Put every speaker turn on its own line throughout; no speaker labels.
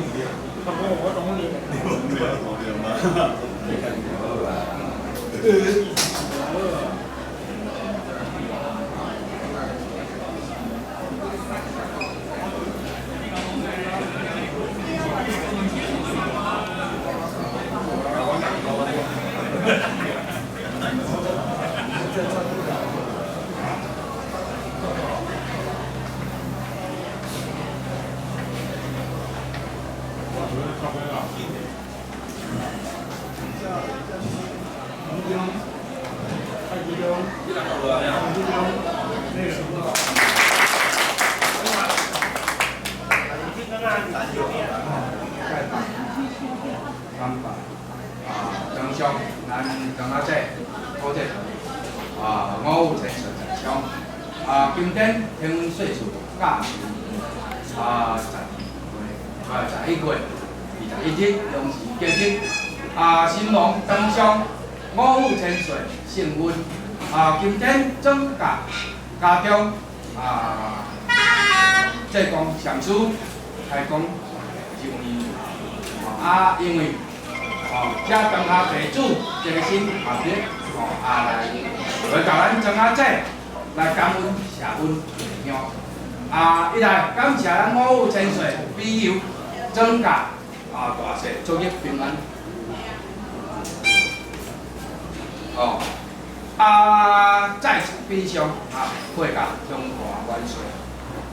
我懂你。
张兄，咱江阿姐，好姐，我有陈顺陈兄，今天听岁数假期11月21日，用时节日，新郎张兄，五虎千岁，幸运，今天总家中这讲上书开讲就年，因为。遮当下地主这个心后日来甲咱庄仔仔来感恩谢恩回乡。一来感谢咱五虎千岁庇佑庄家大细祝日平安。再次变相配甲中华万岁。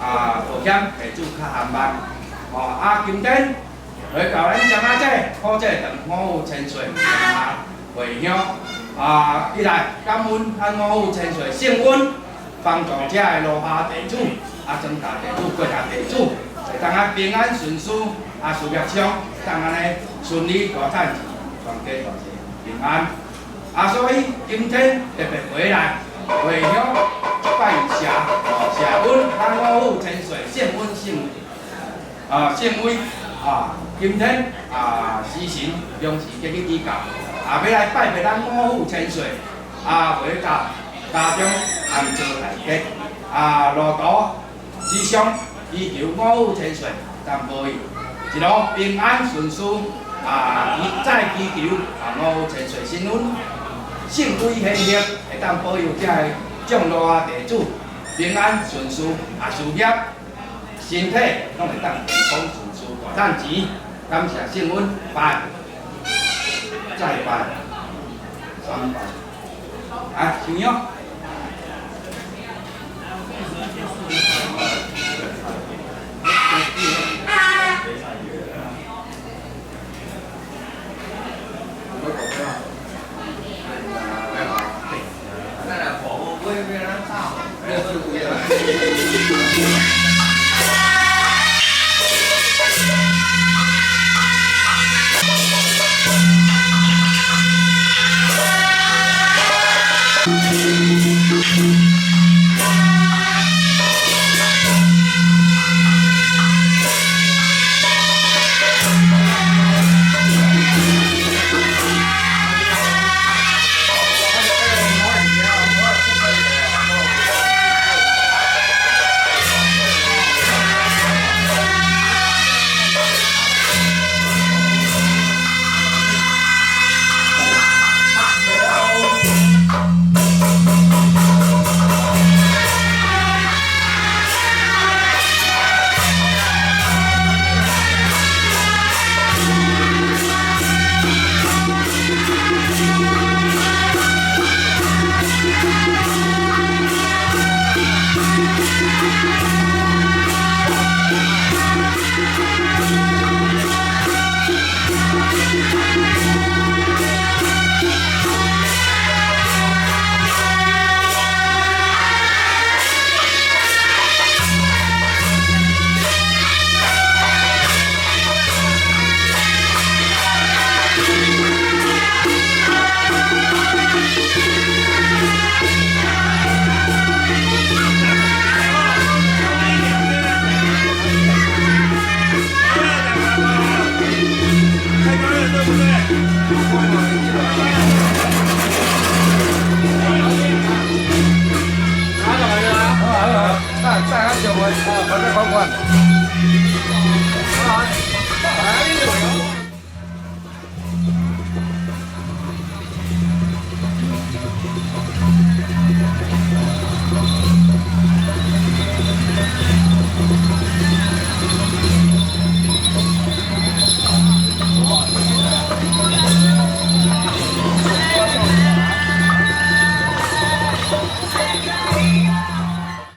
抱歉地主较含慢。今天。来到咱庄仔仔，好这等五虎千岁回乡。一来感恩咱五虎千岁圣恩，帮助遮个落下地主，庄家地主、各家地主，会当平安顺遂，事业上当安尼顺利大赚钱，全家大齐平安。所以今天特别回来回乡拜谢恩咱五虎千岁圣恩圣威。今天时辰用时节日已到，要来拜拜咱五虎千岁，为甲家中安做大吉，路途吉祥，祈求五虎千岁当保佑，一路平安顺遂，再祈求五虎千岁新恩，幸贵显赫，会当保佑遮个众落下地主平安顺遂，事业身体拢会当健康顺遂。大赚钱，感谢圣恩，拜，再拜，3拜，请用。
再还叫我把这款款。